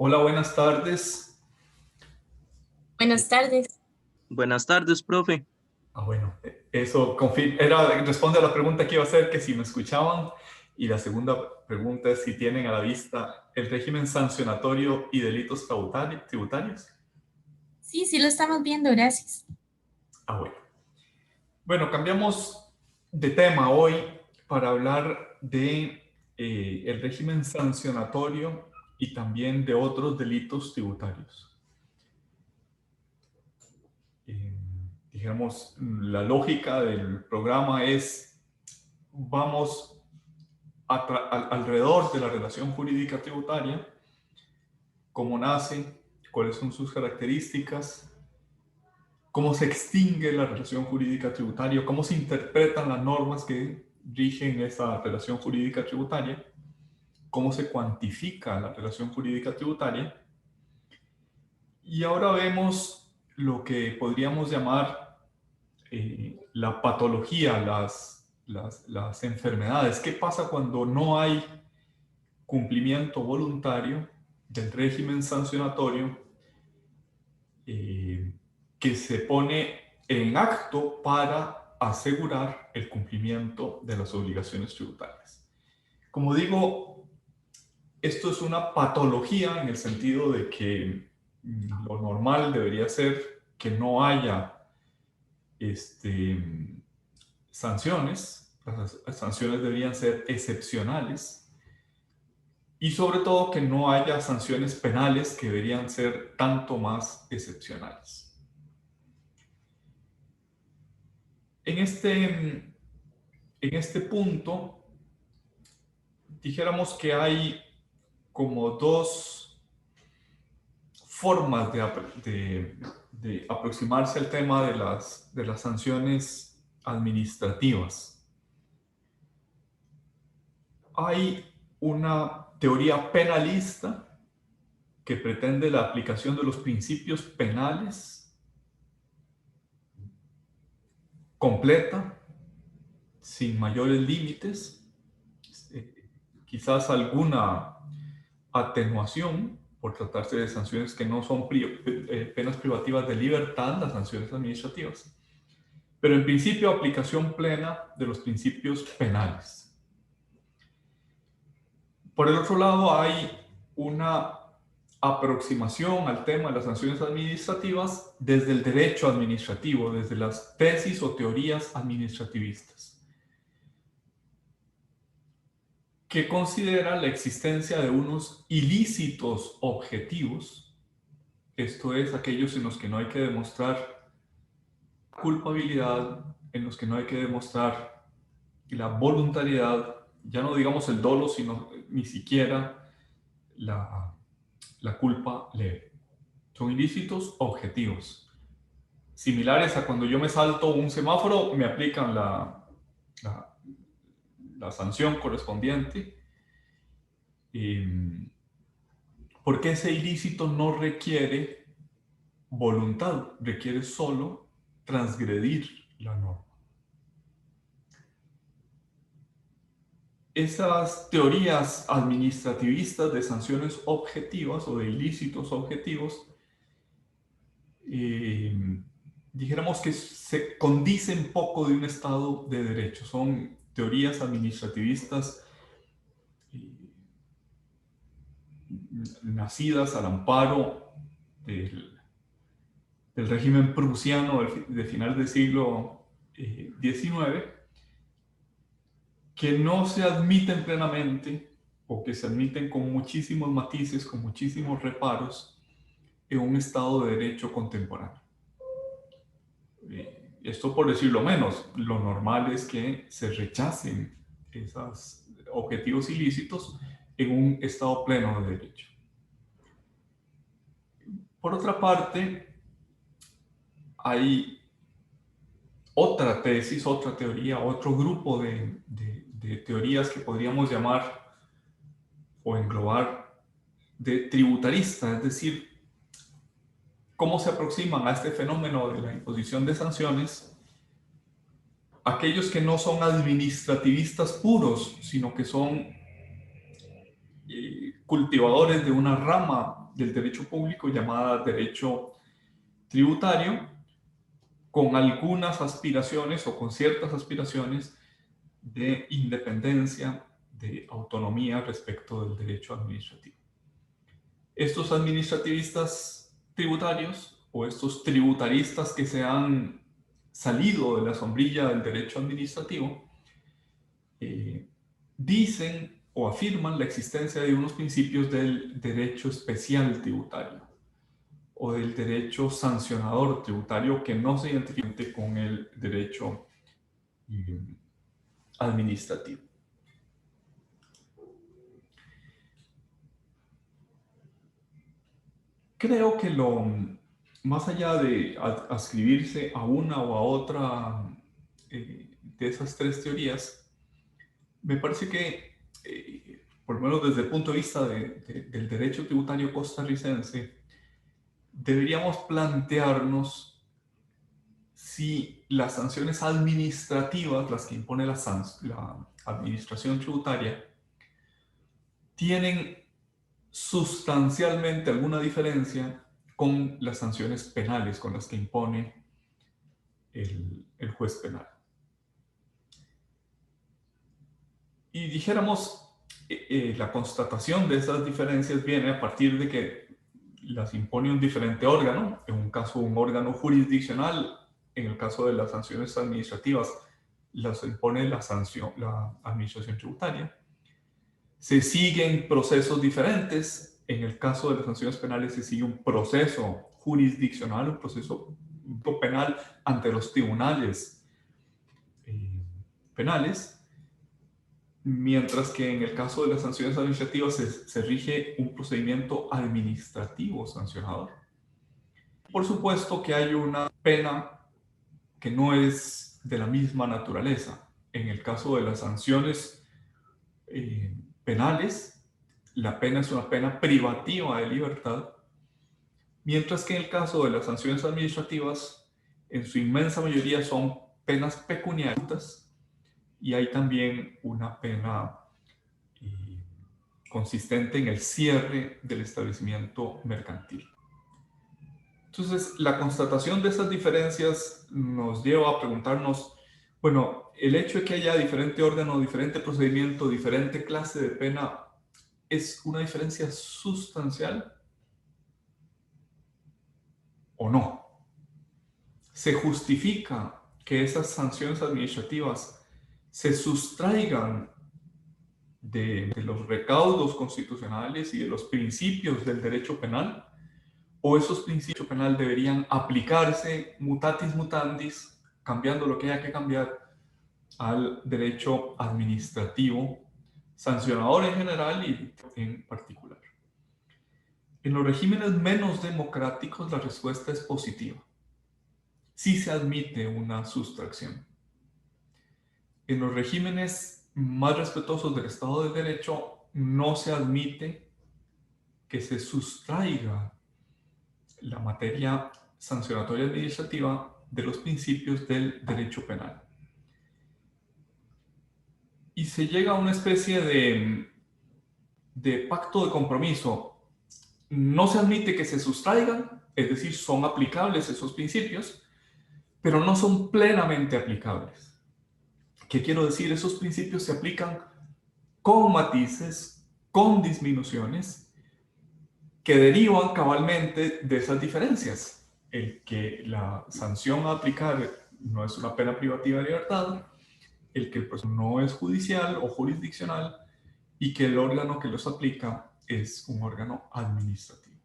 Hola, buenas tardes. Buenas tardes. Buenas tardes, profe. Bueno, eso responde a la pregunta que iba a hacer, que si me escuchaban. Y la segunda pregunta es si tienen a la vista el régimen sancionatorio y delitos tributarios. Sí, sí lo estamos viendo, gracias. Bueno. Bueno, cambiamos de tema hoy para hablar de el régimen sancionatorio y también de otros delitos tributarios. Digamos, la lógica del programa es, vamos alrededor de la relación jurídica tributaria, cómo nace, cuáles son sus características, cómo se extingue la relación jurídica tributaria, cómo se interpretan las normas que rigen esa relación jurídica tributaria, cómo se cuantifica la relación jurídica tributaria. Y ahora vemos lo que podríamos llamar la patología, las enfermedades. ¿Qué pasa cuando no hay cumplimiento voluntario del régimen sancionatorio que se pone en acto para asegurar el cumplimiento de las obligaciones tributarias? Como digo, esto es una patología en el sentido de que lo normal debería ser que no haya sanciones. Las sanciones deberían ser excepcionales y sobre todo que no haya sanciones penales que deberían ser tanto más excepcionales. En este punto, dijéramos que hay como dos formas de aproximarse al tema de las sanciones administrativas. Hay una teoría penalista que pretende la aplicación de los principios penales completa, sin mayores límites, quizás alguna atenuación por tratarse de sanciones que no son penas privativas de libertad, las sanciones administrativas, pero en principio aplicación plena de los principios penales. Por el otro lado, hay una aproximación al tema de las sanciones administrativas desde el derecho administrativo, desde las tesis o teorías administrativistas, que considera la existencia de unos ilícitos objetivos, esto es, aquellos en los que no hay que demostrar culpabilidad, en los que no hay que demostrar la voluntariedad, ya no digamos el dolo, sino ni siquiera la culpa leve. Son ilícitos objetivos. Similares a cuando yo me salto un semáforo, me aplican la sanción correspondiente. Porque ese ilícito no requiere voluntad, requiere solo transgredir la norma. Esas teorías administrativistas de sanciones objetivas o de ilícitos objetivos, dijéramos que se condicen poco de un Estado de Derecho. Son teorías administrativistas nacidas al amparo del régimen prusiano de final del siglo XIX, que no se admiten plenamente o que se admiten con muchísimos matices, con muchísimos reparos en un Estado de Derecho contemporáneo. Esto por decirlo menos, lo normal es que se rechacen esos objetivos ilícitos en un Estado pleno de derecho. Por otra parte, hay otra tesis, otra teoría, otro grupo de teorías que podríamos llamar o englobar de tributarista, es decir, cómo se aproximan a este fenómeno de la imposición de sanciones aquellos que no son administrativistas puros, sino que son cultivadores de una rama del derecho público llamada derecho tributario, con algunas aspiraciones o con ciertas aspiraciones de independencia, de autonomía respecto del derecho administrativo. Estos administrativistas tributarios o estos tributaristas que se han salido de la sombrilla del derecho administrativo dicen o afirman la existencia de unos principios del derecho especial tributario o del derecho sancionador tributario que no se identifican con el derecho administrativo. Creo que más allá de adscribirse a una o a otra de esas tres teorías, me parece que, por lo menos desde el punto de vista del derecho tributario costarricense, deberíamos plantearnos si las sanciones administrativas, las que impone la administración tributaria, tienen sustancialmente alguna diferencia con las sanciones penales con las que impone el juez penal. Y dijéramos, la constatación de esas diferencias viene a partir de que las impone un diferente órgano, en un caso un órgano jurisdiccional, en el caso de las sanciones administrativas las impone la administración tributaria. Se siguen procesos diferentes, en el caso de las sanciones penales se sigue un proceso jurisdiccional, un proceso penal ante los tribunales penales, mientras que en el caso de las sanciones administrativas se rige un procedimiento administrativo sancionador. Por supuesto que hay una pena que no es de la misma naturaleza. En el caso de las sanciones penales, la pena es una pena privativa de libertad, mientras que en el caso de las sanciones administrativas, en su inmensa mayoría son penas pecuniarias, y hay también una pena consistente en el cierre del establecimiento mercantil. Entonces, la constatación de esas diferencias nos lleva a preguntarnos, bueno, el hecho de que haya diferente órgano, diferente procedimiento, diferente clase de pena, ¿es una diferencia sustancial o no? ¿Se justifica que esas sanciones administrativas se sustraigan de los recaudos constitucionales y de los principios del derecho penal? ¿O esos principios penal deberían aplicarse mutatis mutandis, cambiando lo que haya que cambiar, al derecho administrativo, sancionador en general y en particular? En los regímenes menos democráticos la respuesta es positiva. Sí se admite una sustracción. En los regímenes más respetuosos del Estado de Derecho no se admite que se sustraiga la materia sancionatoria administrativa de los principios del derecho penal. Y se llega a una especie de pacto de compromiso. No se admite que se sustraigan, es decir, son aplicables esos principios, pero no son plenamente aplicables. ¿Qué quiero decir? Esos principios se aplican con matices, con disminuciones, que derivan cabalmente de esas diferencias. El que la sanción a aplicar no es una pena privativa de libertad, el que el proceso no es judicial o jurisdiccional y que el órgano que los aplica es un órgano administrativo.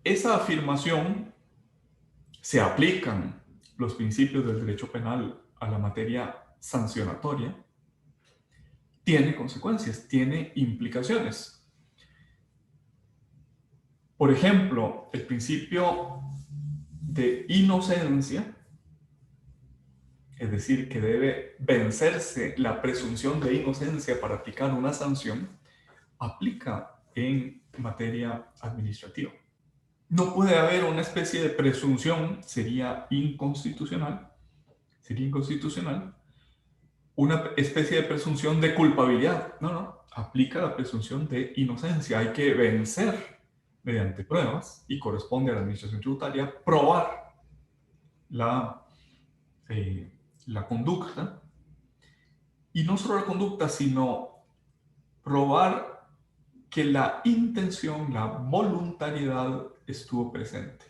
Esa afirmación, se aplican los principios del derecho penal a la materia sancionatoria, tiene consecuencias, tiene implicaciones. Por ejemplo, el principio de inocencia, es decir, que debe vencerse la presunción de inocencia para aplicar una sanción, aplica en materia administrativa. No puede haber una especie de presunción, sería inconstitucional, una especie de presunción de culpabilidad. No, no, aplica la presunción de inocencia. Hay que vencer mediante pruebas y corresponde a la administración tributaria probar la conducta. Y no solo la conducta, sino probar que la intención, la voluntariedad estuvo presente.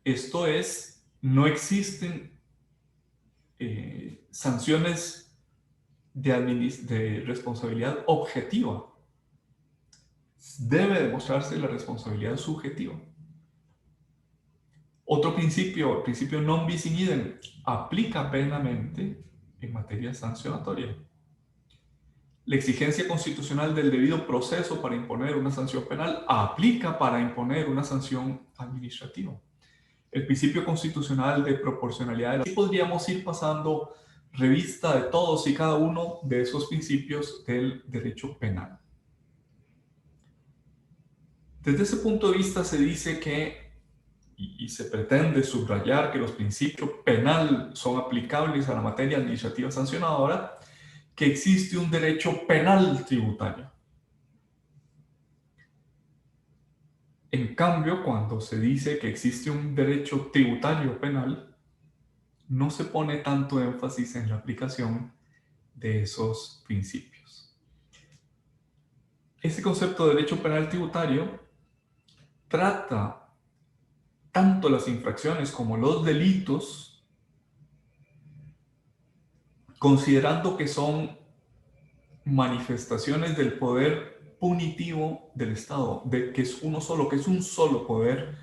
Esto es, no existen sanciones de responsabilidad objetiva. Debe demostrarse la responsabilidad subjetiva. Otro principio, el principio non bis in idem, aplica plenamente en materia sancionatoria. La exigencia constitucional del debido proceso para imponer una sanción penal aplica para imponer una sanción administrativa. El principio constitucional de proporcionalidad. Así podríamos ir pasando revista de todos y cada uno de esos principios del derecho penal. Desde ese punto de vista se dice que, y se pretende subrayar que los principios penal son aplicables a la materia administrativa sancionadora, que existe un derecho penal tributario. En cambio, cuando se dice que existe un derecho tributario penal, no se pone tanto énfasis en la aplicación de esos principios. Este concepto de derecho penal tributario trata tanto las infracciones como los delitos, considerando que son manifestaciones del poder punitivo del Estado, de que es uno solo, que es un solo poder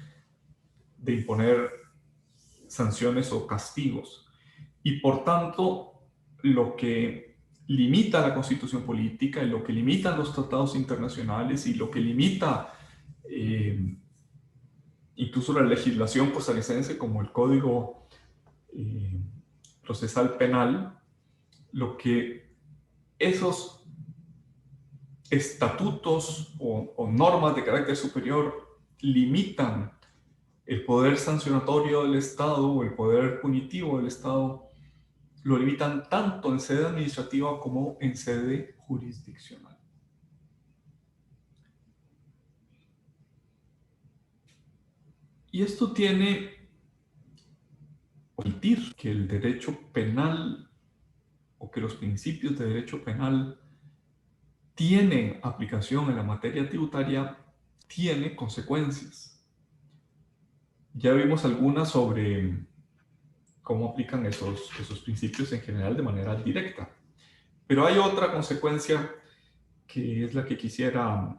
de imponer sanciones o castigos. Y por tanto, lo que limita la constitución política y lo que limitan los tratados internacionales y lo que limita incluso la legislación costarricense como el Código Procesal Penal, lo que esos estatutos o normas de carácter superior limitan el poder sancionatorio del Estado o el poder punitivo del Estado, lo limitan tanto en sede administrativa como en sede jurisdiccional. Y esto tiene que permitir que el derecho penal o que los principios de derecho penal tienen aplicación en la materia tributaria, tiene consecuencias. Ya vimos algunas sobre cómo aplican esos principios en general de manera directa. Pero hay otra consecuencia que es la que quisiera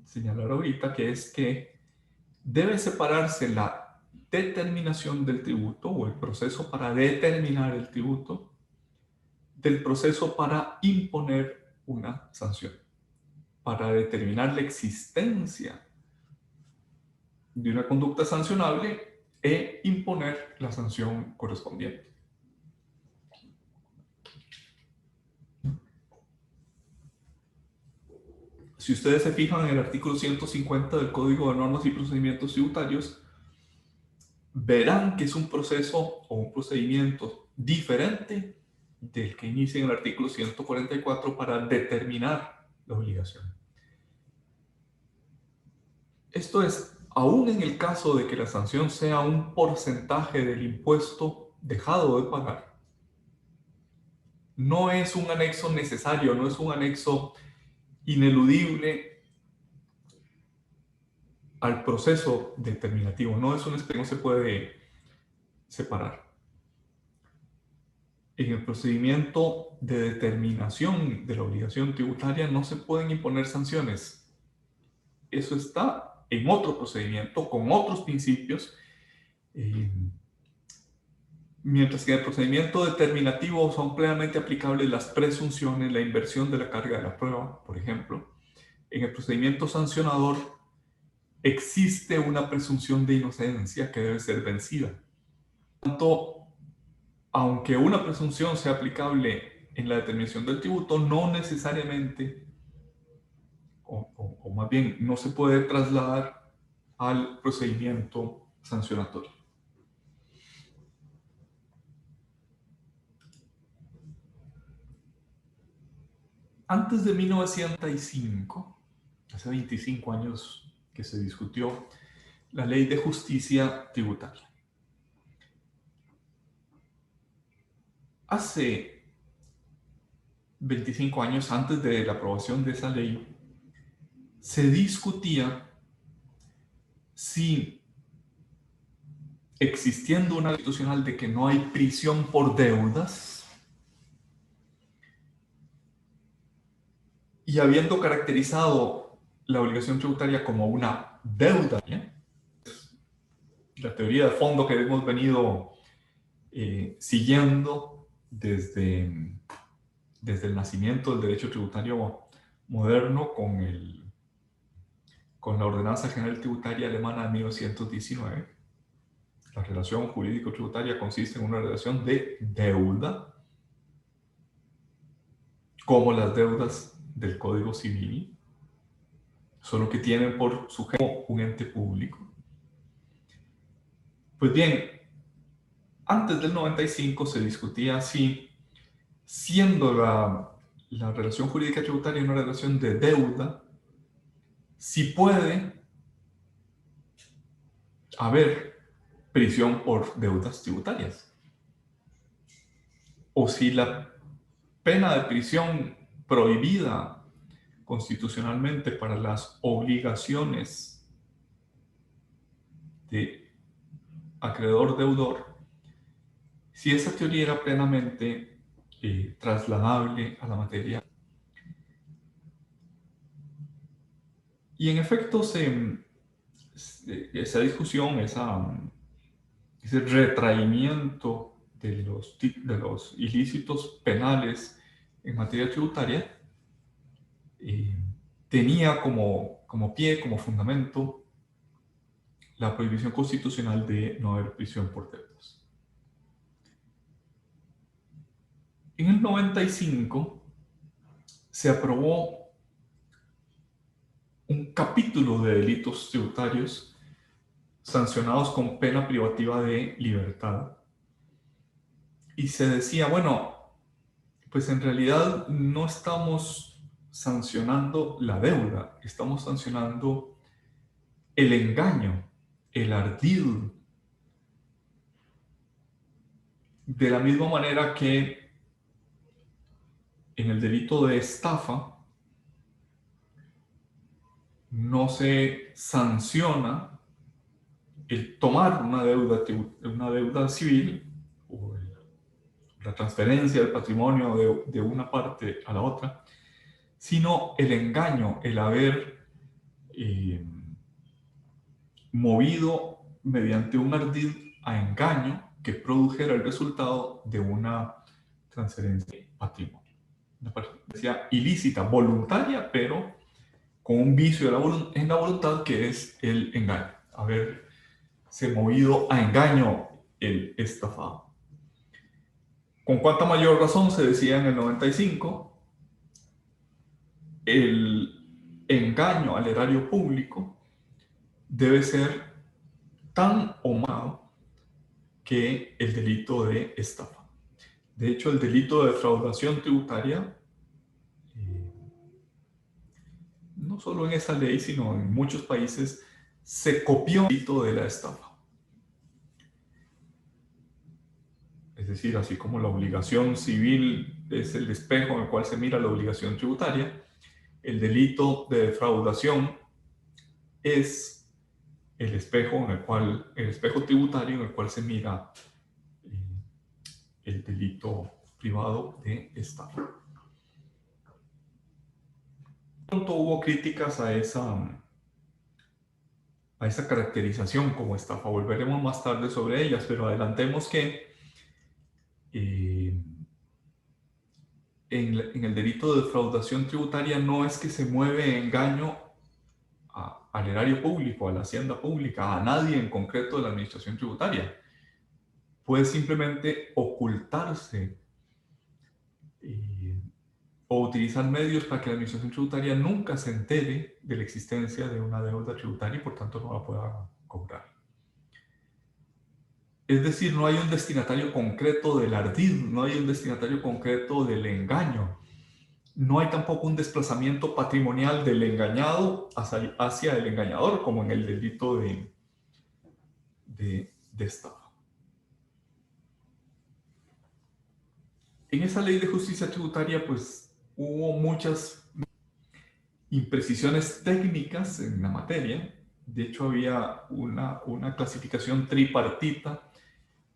señalar ahorita, que es que debe separarse la determinación del tributo o el proceso para determinar el tributo del proceso para imponer una sanción, para determinar la existencia de una conducta sancionable e imponer la sanción correspondiente. Si ustedes se fijan en el artículo 150 del Código de Normas y Procedimientos Tributarios, verán que es un proceso o un procedimiento diferente del que inicia en el artículo 144 para determinar la obligación. Esto es, aún en el caso de que la sanción sea un porcentaje del impuesto dejado de pagar, no es un anexo necesario, no es un anexo ineludible al proceso determinativo, no es un aspecto que no se puede separar. En el procedimiento de determinación de la obligación tributaria no se pueden imponer sanciones. Eso está en otro procedimiento, con otros principios, mientras que en el procedimiento determinativo son plenamente aplicables las presunciones, la inversión de la carga de la prueba, por ejemplo. En el procedimiento sancionador existe una presunción de inocencia que debe ser vencida. Por tanto, aunque una presunción sea aplicable en la determinación del tributo, no necesariamente, o más bien, no se puede trasladar al procedimiento sancionatorio. Antes de 1905, hace 25 años que se discutió la Ley de Justicia Tributaria. Hace 25 años, antes de la aprobación de esa ley, se discutía si, existiendo una ley constitucional de que no hay prisión por deudas, y habiendo caracterizado la obligación tributaria como una deuda, ¿eh? La teoría de fondo que hemos venido siguiendo desde el nacimiento del derecho tributario moderno con la Ordenanza General Tributaria Alemana de 1919. La relación jurídico-tributaria consiste en una relación de deuda, como las deudas del Código Civil, solo que tienen por sujeto un ente público. Pues bien, antes del 95 se discutía si, siendo la relación jurídica tributaria una relación de deuda, si puede haber prisión por deudas tributarias, o si la pena de prisión prohibida constitucionalmente para las obligaciones de acreedor-deudor, si esa teoría era plenamente trasladable a la materia. Y en efecto, esa discusión, ese retraimiento de los ilícitos penales en materia tributaria tenía como pie, como fundamento, la prohibición constitucional de no haber prisión por deudas. En el 95 se aprobó un capítulo de delitos tributarios sancionados con pena privativa de libertad. Y se decía, bueno, pues en realidad no estamos sancionando la deuda, estamos sancionando el engaño, el ardid. De la misma manera que en el delito de estafa no se sanciona el tomar una deuda civil o la transferencia del patrimonio de una parte a la otra, sino el engaño, el haber movido mediante un ardid a engaño que produjera el resultado de una transferencia de patrimonio. Una transferencia ilícita, voluntaria, pero con un vicio en la voluntad que es el engaño, haberse movido a engaño el estafado. Con cuánta mayor razón se decía en el 95, el engaño al erario público debe ser tan o más que el delito de estafa. De hecho, el delito de defraudación tributaria, no solo en esa ley, sino en muchos países, se copió el delito de la estafa. Es decir, así como la obligación civil es el espejo en el cual se mira la obligación tributaria, el delito de defraudación es el espejo tributario en el cual se mira el delito privado de estafa. Pronto hubo críticas a esa caracterización como estafa. Volveremos más tarde sobre ellas, pero adelantemos que en el delito de defraudación tributaria no es que se mueve engaño al erario público, a la hacienda pública, a nadie en concreto de la administración tributaria. Puede simplemente ocultarse o utilizar medios para que la administración tributaria nunca se entere de la existencia de una deuda tributaria y por tanto no la pueda cobrar. Es decir, no hay un destinatario concreto del ardid, no hay un destinatario concreto del engaño. No hay tampoco un desplazamiento patrimonial del engañado hacia el engañador, como en el delito de estafa. En esa ley de justicia tributaria, pues, hubo muchas imprecisiones técnicas en la materia. De hecho, había una clasificación tripartita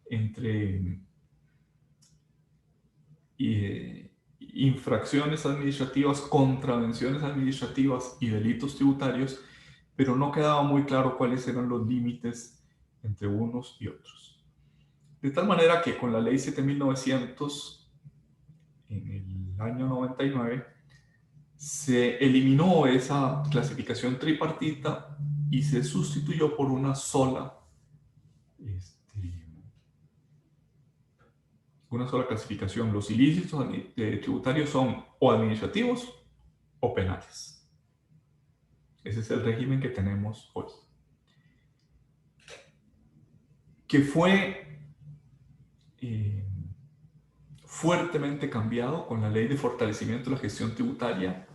entre infracciones administrativas, contravenciones administrativas y delitos tributarios, pero no quedaba muy claro cuáles eran los límites entre unos y otros. De tal manera que con la ley 7900, en el año 99, se eliminó esa clasificación tripartita y se sustituyó por una sola clasificación. Los ilícitos tributarios son o administrativos o penales. Ese es el régimen que tenemos hoy. Que fue fuertemente cambiado con la Ley de Fortalecimiento de la Gestión Tributaria,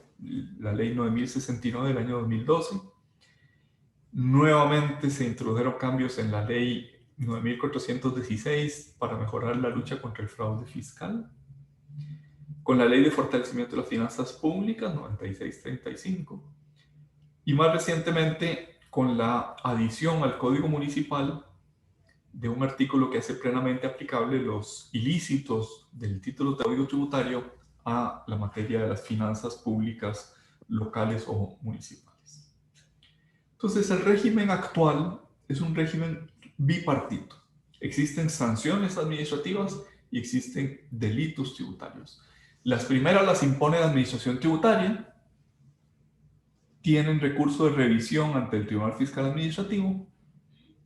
la Ley 9069 del año 2012. Nuevamente se introdujeron cambios en la Ley 9416 para mejorar la lucha contra el fraude fiscal. Con la Ley de Fortalecimiento de las Finanzas Públicas 9635. Y más recientemente con la adición al Código Municipal de un artículo que hace plenamente aplicable los ilícitos del título de código tributario a la materia de las finanzas públicas locales o municipales. Entonces, el régimen actual es un régimen bipartito. Existen sanciones administrativas y existen delitos tributarios. Las primeras las impone la Administración Tributaria, tienen recurso de revisión ante el Tribunal Fiscal Administrativo.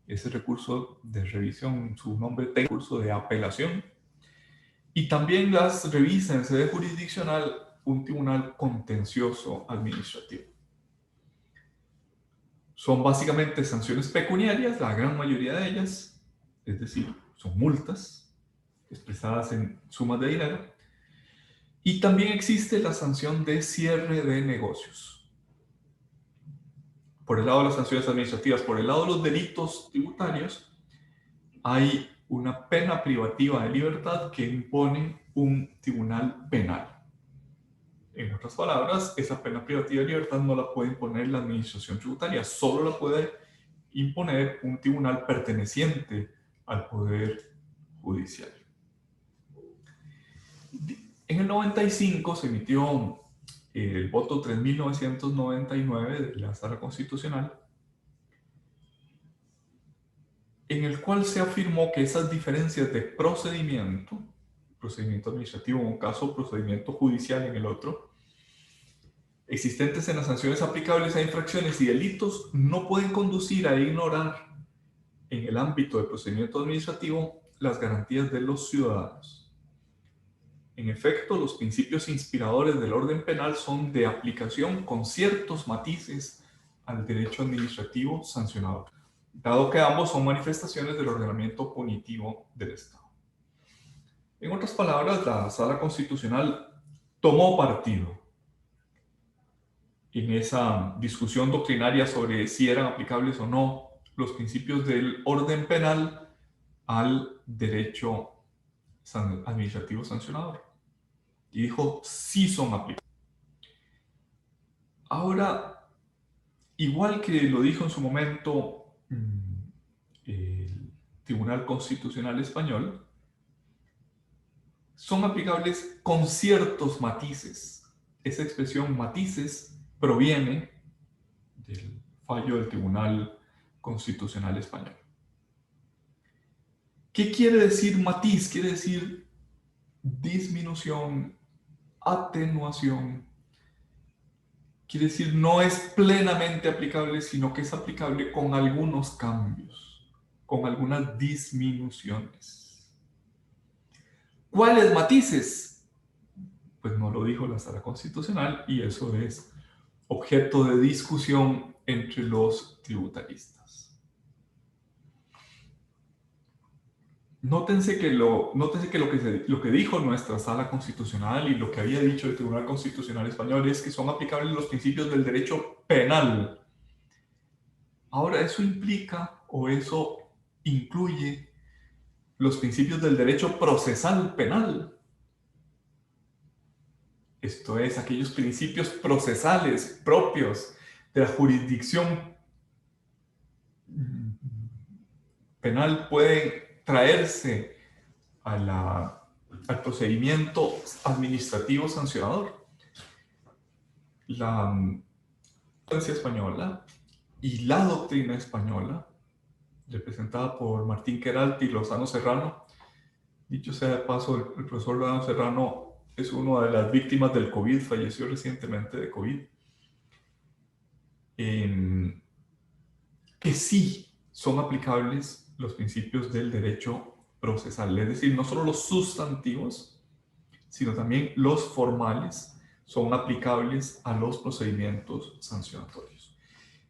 Ese recurso de revisión, su nombre técnico, recurso de apelación. Y también las revisa en sede jurisdiccional un tribunal contencioso administrativo. Son básicamente sanciones pecuniarias, la gran mayoría de ellas, es decir, son multas expresadas en sumas de dinero. Y también existe la sanción de cierre de negocios. Por el lado de las sanciones administrativas, por el lado de los delitos tributarios, hay una pena privativa de libertad que impone un tribunal penal. En otras palabras, esa pena privativa de libertad no la puede imponer la Administración Tributaria, solo la puede imponer un tribunal perteneciente al Poder Judicial. En el 95 se emitió el voto 3999 de la Sala Constitucional, en el cual se afirmó que esas diferencias de procedimiento administrativo en un caso, procedimiento judicial en el otro, existentes en las sanciones aplicables a infracciones y delitos, no pueden conducir a ignorar en el ámbito del procedimiento administrativo las garantías de los ciudadanos. En efecto, los principios inspiradores del orden penal son de aplicación con ciertos matices al derecho administrativo sancionador, dado que ambos son manifestaciones del ordenamiento punitivo del Estado. En otras palabras, la Sala Constitucional tomó partido en esa discusión doctrinaria sobre si eran aplicables o no los principios del orden penal al derecho administrativo sancionador. Y dijo, sí son aplicables. Ahora, igual que lo dijo en su momento el Tribunal Constitucional Español, son aplicables con ciertos matices. Esa expresión matices proviene del fallo del Tribunal Constitucional Español. ¿Qué quiere decir matiz? Quiere decir disminución, atenuación. Quiere decir no es plenamente aplicable, sino que es aplicable con algunos cambios, con algunas disminuciones. ¿Cuáles matices? Pues no lo dijo la Sala Constitucional y eso es objeto de discusión entre los tributaristas. Lo que dijo nuestra sala constitucional y lo que había dicho el Tribunal Constitucional Español es que son aplicables los principios del derecho penal. Ahora, eso implica o eso incluye los principios del derecho procesal penal. Esto es, aquellos principios procesales propios de la jurisdicción penal pueden traerse al procedimiento administrativo sancionador. La justicia española y la doctrina española, representada por Martín Queralti y Lozano Serrano. Dicho sea de paso, el profesor Lozano Serrano es una de las víctimas del COVID, falleció recientemente de COVID. Que sí son aplicables los principios del derecho procesal, es decir, no solo los sustantivos, sino también los formales son aplicables a los procedimientos sancionatorios.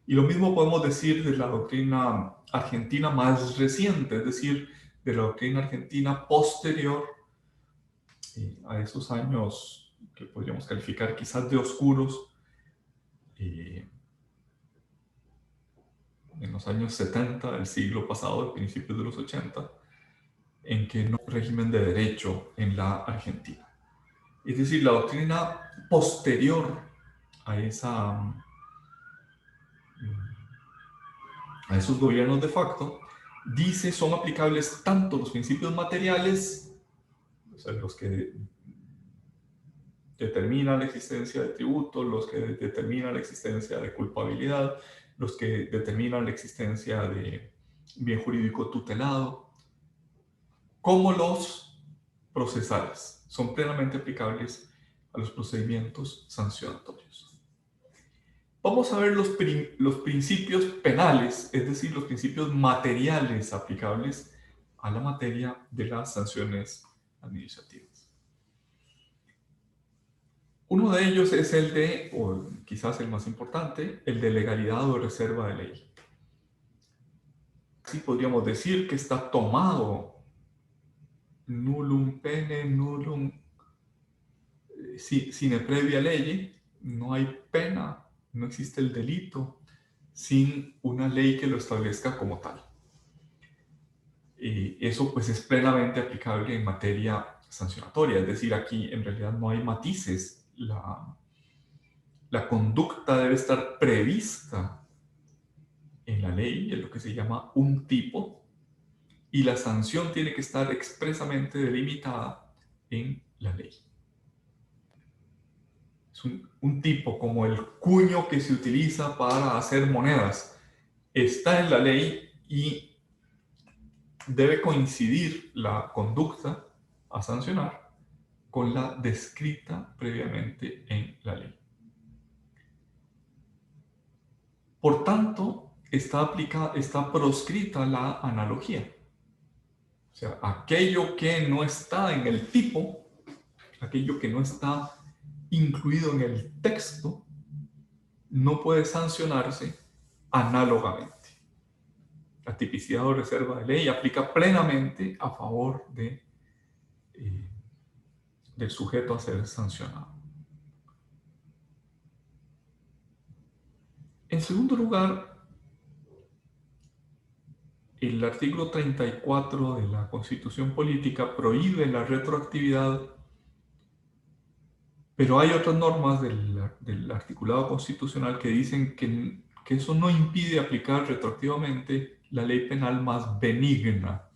Y lo mismo podemos decir de la doctrina argentina más reciente, es decir, de la doctrina argentina posterior a esos años que podríamos calificar quizás de oscuros, en los años 70 del siglo pasado, principios de los 80, en que no hay régimen de derecho en la Argentina. Es decir, la doctrina posterior a esos gobiernos de facto, dice son aplicables tanto los principios materiales, o sea, los que determinan la existencia de tributo, los que determinan la existencia de culpabilidad, los que determinan la existencia de bien jurídico tutelado, como los procesales. Son plenamente aplicables a los procedimientos sancionatorios. Vamos a ver los principios penales, es decir, los principios materiales aplicables a la materia de las sanciones administrativas. Uno de ellos es el de, o quizás el más importante, el de legalidad o reserva de ley. Sí podríamos decir que está tomado nullum pene, nullum sine previa ley, no hay pena, no existe el delito sin una ley que lo establezca como tal. Y eso pues es plenamente aplicable en materia sancionatoria, es decir, aquí en realidad no hay matices. La conducta debe estar prevista en la ley, es lo que se llama un tipo, y la sanción tiene que estar expresamente delimitada en la ley. Es un tipo como el cuño que se utiliza para hacer monedas. Está en la ley y debe coincidir la conducta a sancionar con la descrita previamente en la ley. Por tanto, está proscrita la analogía. O sea, aquello que no está en el tipo, aquello que no está incluido en el texto, no puede sancionarse análogamente. La tipicidad o reserva de ley aplica plenamente a favor del sujeto a ser sancionado. En segundo lugar, el artículo 34 de la Constitución Política prohíbe la retroactividad, pero hay otras normas del articulado constitucional que dicen que eso no impide aplicar retroactivamente la ley penal más benigna.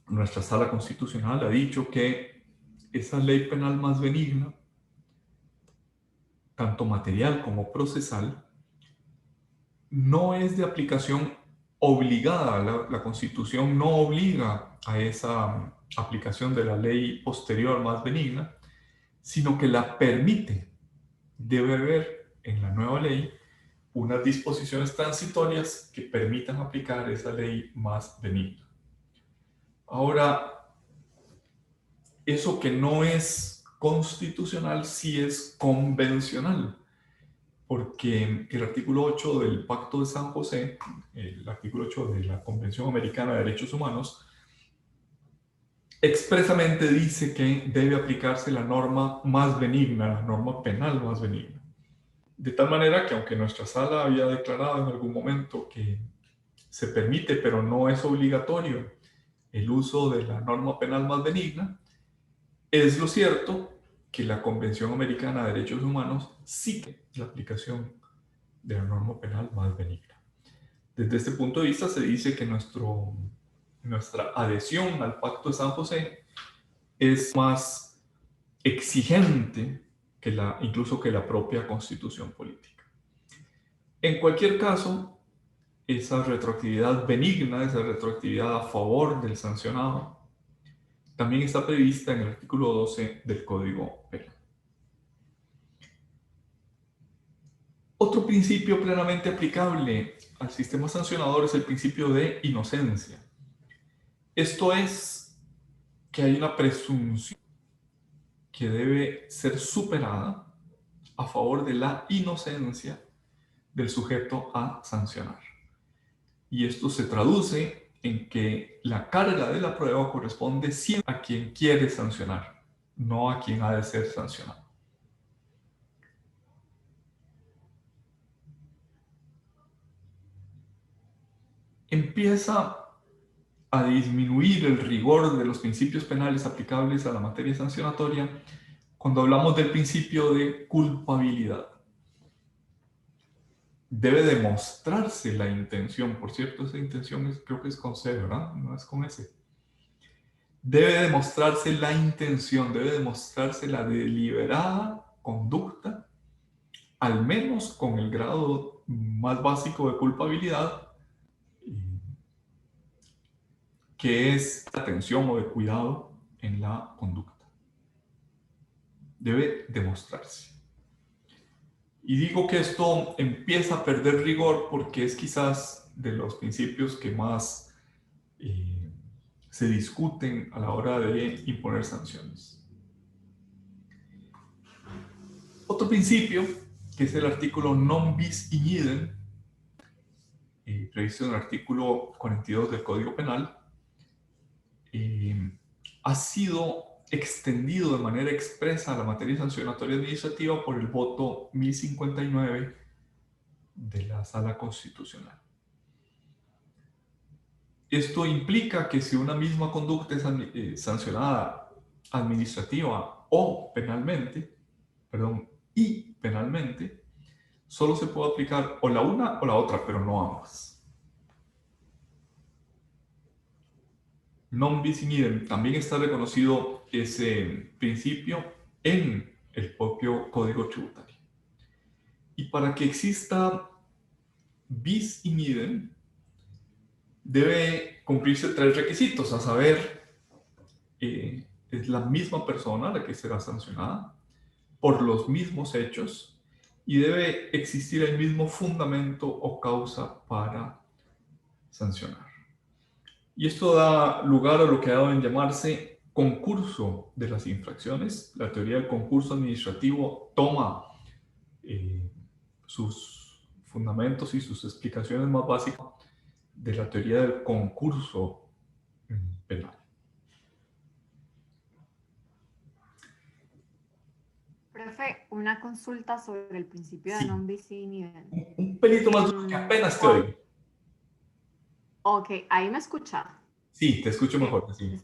Nuestra sala constitucional ha dicho que esa ley penal más benigna, tanto material como procesal, no es de aplicación obligada. La Constitución no obliga a esa aplicación de la ley posterior más benigna, sino que la permite. Debe haber en la nueva ley unas disposiciones transitorias que permitan aplicar esa ley más benigna. Ahora, eso que no es constitucional sí es convencional. porque el artículo 8 del Pacto de San José, el artículo 8 de la Convención Americana de Derechos Humanos, expresamente dice que debe aplicarse la norma más benigna, la norma penal más benigna. De tal manera que aunque nuestra sala había declarado en algún momento que se permite, pero no es obligatorio, el uso de la norma penal más benigna, es lo cierto que la Convención Americana de Derechos Humanos sigue la aplicación de la norma penal más benigna. Desde este punto de vista se dice que nuestra adhesión al Pacto de San José es más exigente que incluso que la propia Constitución política. En cualquier caso, esa retroactividad benigna, esa retroactividad a favor del sancionado, también está prevista en el artículo 12 del Código Penal. Otro principio plenamente aplicable al sistema sancionador es el principio de inocencia. Esto es que hay una presunción que debe ser superada a favor de la inocencia del sujeto a sancionar. Y esto se traduce en que la carga de la prueba corresponde siempre a quien quiere sancionar, no a quien ha de ser sancionado. Empieza a disminuir el rigor de los principios penales aplicables a la materia sancionatoria cuando hablamos del principio de culpabilidad. Debe demostrarse la intención. Por cierto, esa intención creo que es con C, ¿verdad? No es con S. Debe demostrarse la intención, debe demostrarse la deliberada conducta, al menos con el grado más básico de culpabilidad, que es atención o de cuidado en la conducta. Debe demostrarse. Y digo que esto empieza a perder rigor porque es quizás de los principios que más se discuten a la hora de imponer sanciones. Otro principio, que es el artículo non bis in idem, previsto en el artículo 42 del Código Penal, ha sido extendido de manera expresa a la materia sancionatoria administrativa por el voto 1059 de la Sala Constitucional. Esto implica que si una misma conducta es sancionada administrativa o penalmente, y penalmente, solo se puede aplicar o la una o la otra, pero no ambas. Non bis in idem, también está reconocido ese principio en el propio Código Tributario. Y para que exista bis in idem, debe cumplirse 3 requisitos, a saber, es la misma persona la que será sancionada por los mismos hechos y debe existir el mismo fundamento o causa para sancionar. Y esto da lugar a lo que ha dado en llamarse concurso de las infracciones. La teoría del concurso administrativo toma sus fundamentos y sus explicaciones más básicas de la teoría del concurso penal. Profe, una consulta sobre el principio de Sí. non bis in idem. Un pelito más duro que apenas te oigo. Ok, ahí me escucha. Sí, te escucho mejor. Sí.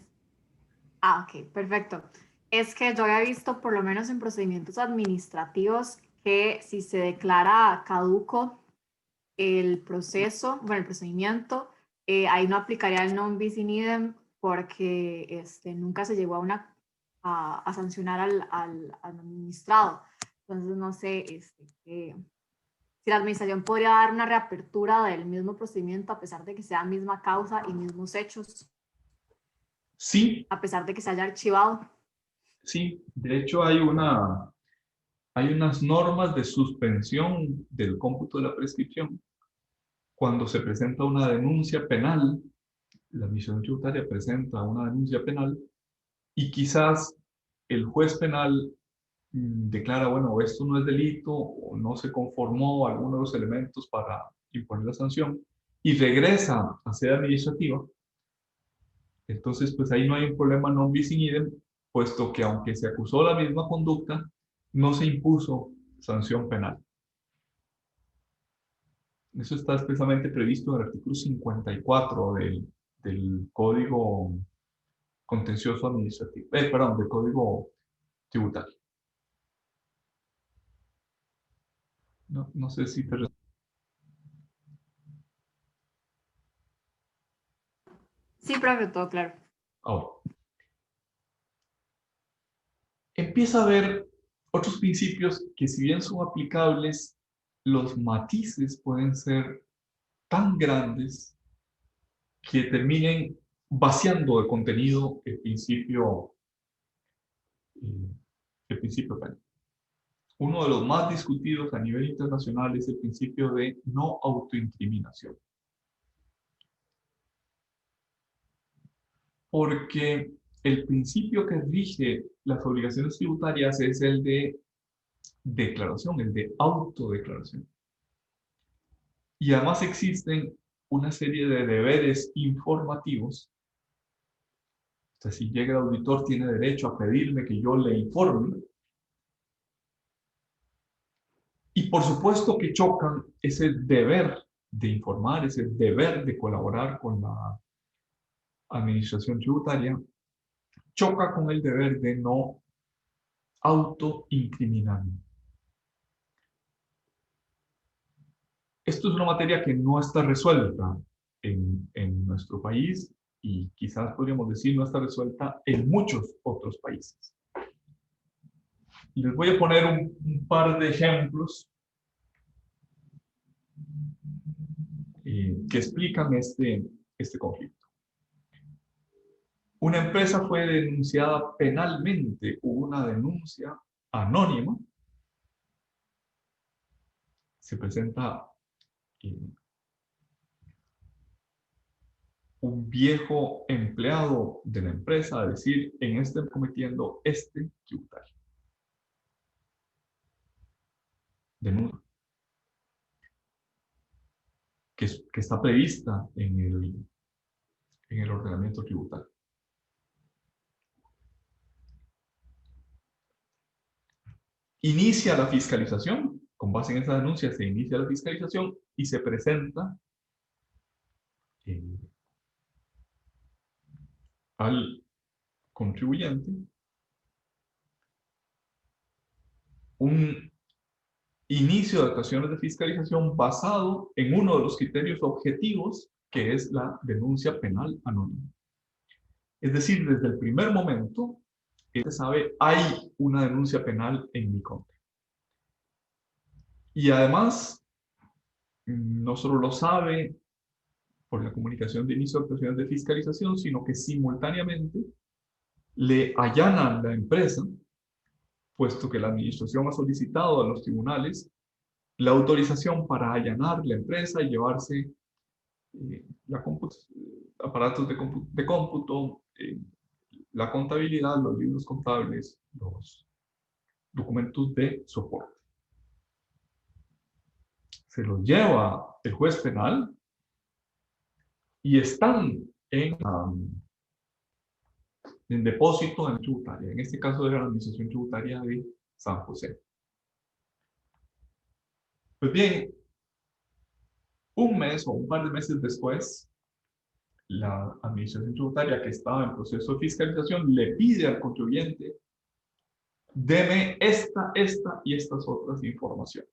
Ok, perfecto. Es que yo había visto, por lo menos en procedimientos administrativos, que si se declara caduco el proceso, bueno, el procedimiento, ahí no aplicaría el non bis in idem porque nunca se llegó a sancionar al administrado. Entonces, no sé si la administración podría dar una reapertura del mismo procedimiento a pesar de que sea misma causa y mismos hechos. Sí. A pesar de que se haya archivado. Sí, de hecho hay unas normas de suspensión del cómputo de la prescripción. Cuando se presenta una denuncia penal, la Administración Tributaria presenta una denuncia penal y quizás el juez penal declara, bueno, esto no es delito o no se conformó alguno de los elementos para imponer la sanción y regresa a sede administrativa, entonces pues ahí no hay un problema non bis in idem, puesto que aunque se acusó la misma conducta, no se impuso sanción penal. Eso está expresamente previsto en el artículo 54 del Código Contencioso Administrativo, perdón, del Código Tributario. No sé si te... Sí, profe, todo claro. Ahora, empieza a haber otros principios que si bien son aplicables, los matices pueden ser tan grandes que terminen vaciando de contenido el principio penal. Uno de los más discutidos a nivel internacional es el principio de no autoincriminación. Porque el principio que rige las obligaciones tributarias es el de declaración, el de autodeclaración. Y además existen una serie de deberes informativos. O sea, si llega el auditor, tiene derecho a pedirme que yo le informe. Y por supuesto que chocan ese deber de informar, ese deber de colaborar con la administración tributaria, choca con el deber de no autoincriminarme. Esto es una materia que no está resuelta en nuestro país y quizás podríamos decir no está resuelta en muchos otros países. Les voy a poner un par de ejemplos que explican este conflicto. Una empresa fue denunciada penalmente, hubo una denuncia anónima, se presenta un viejo empleado de la empresa a decir, estoy cometiendo este tributario. Denuncia. Que está prevista en el ordenamiento tributario. Inicia la fiscalización, con base en esa denuncia se inicia la fiscalización y se presenta al contribuyente un inicio de actuaciones de fiscalización basado en uno de los criterios objetivos que es la denuncia penal anónima. Es decir, desde el primer momento, se sabe, hay una denuncia penal en mi contra. Y además, no solo lo sabe por la comunicación de inicio de actuaciones de fiscalización, sino que simultáneamente le allanan la empresa, puesto que la administración ha solicitado a los tribunales la autorización para allanar la empresa y llevarse aparatos de cómputo, la contabilidad, los libros contables, los documentos de soporte. Se los lleva el juez penal y están en depósito en tributaria. En este caso era la Administración Tributaria de San José. Pues bien, un mes o un par de meses después, la Administración Tributaria que estaba en proceso de fiscalización le pide al contribuyente: deme esta y estas otras informaciones.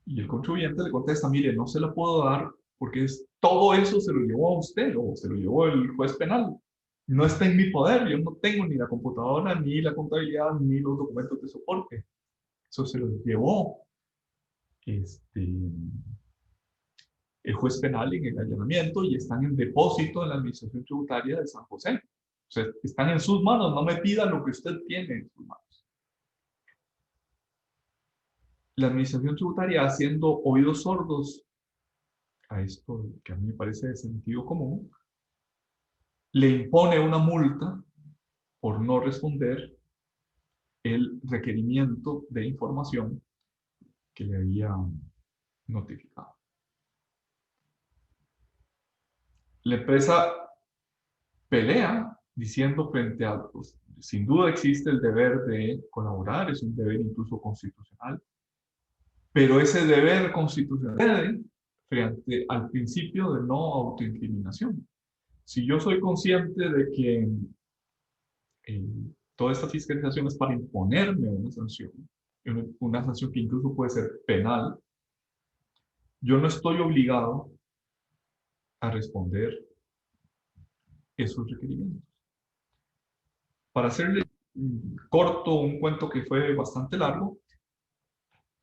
Y el contribuyente le contesta: mire, no se la puedo dar porque todo eso se lo llevó a usted o se lo llevó el juez penal. No está en mi poder, yo no tengo ni la computadora, ni la contabilidad, ni los documentos de soporte. Eso se los llevó el juez penal en el allanamiento y están en depósito en la Administración Tributaria de San José. O sea, están en sus manos, no me pida lo que usted tiene en sus manos. La Administración Tributaria, haciendo oídos sordos a esto que a mí me parece de sentido común, le impone una multa por no responder el requerimiento de información que le había notificado. La empresa pelea diciendo frente a, pues, sin duda existe el deber de colaborar, es un deber incluso constitucional, pero ese deber constitucional cede frente al principio de no autoincriminación. Si yo soy consciente de que toda esta fiscalización es para imponerme una sanción que incluso puede ser penal, yo no estoy obligado a responder esos requerimientos. Para hacerle corto un cuento que fue bastante largo,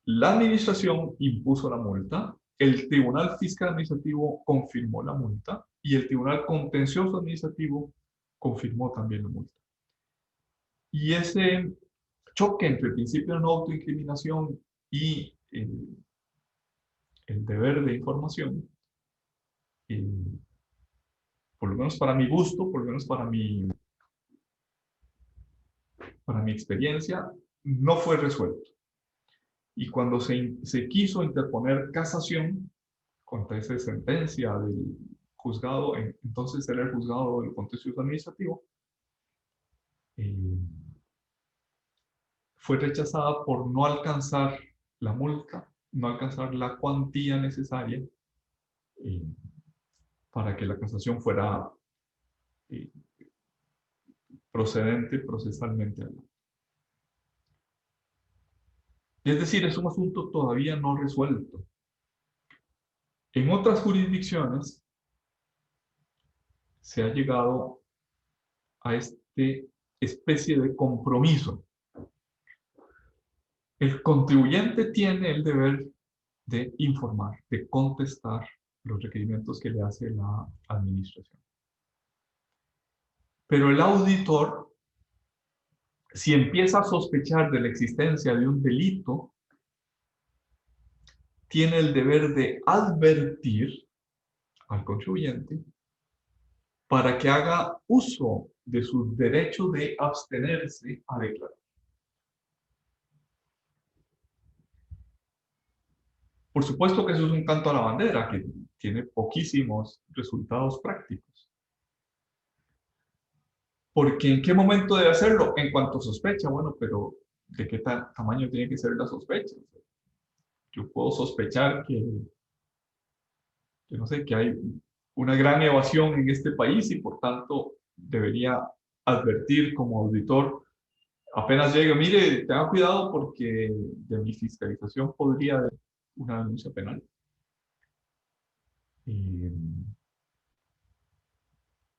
la administración impuso la multa, el Tribunal Fiscal Administrativo confirmó la multa y el Tribunal Contencioso Administrativo confirmó también la multa. Y ese choque entre el principio de no autoincriminación y el deber de información, por lo menos para mi gusto, por lo menos para mi experiencia, no fue resuelto. Y cuando se quiso interponer casación contra esa sentencia del juzgado, entonces era el juzgado del contencioso administrativo, fue rechazada por no alcanzar la multa, no alcanzar la cuantía necesaria para que la casación fuera procedente procesalmente hablando. Es decir, es un asunto todavía no resuelto. En otras jurisdicciones se ha llegado a esta especie de compromiso. El contribuyente tiene el deber de informar, de contestar los requerimientos que le hace la administración. Pero el auditor, si empieza a sospechar de la existencia de un delito, tiene el deber de advertir al contribuyente para que haga uso de su derecho de abstenerse a declarar. Por supuesto que eso es un canto a la bandera que tiene poquísimos resultados prácticos. Porque ¿en qué momento debe hacerlo? En cuanto sospecha. Bueno, pero ¿de qué tamaño tiene que ser la sospecha? Yo puedo sospechar que no sé, que hay una gran evasión en este país y por tanto debería advertir como auditor, apenas llegue, mire, tenga cuidado porque de mi fiscalización podría haber una denuncia penal.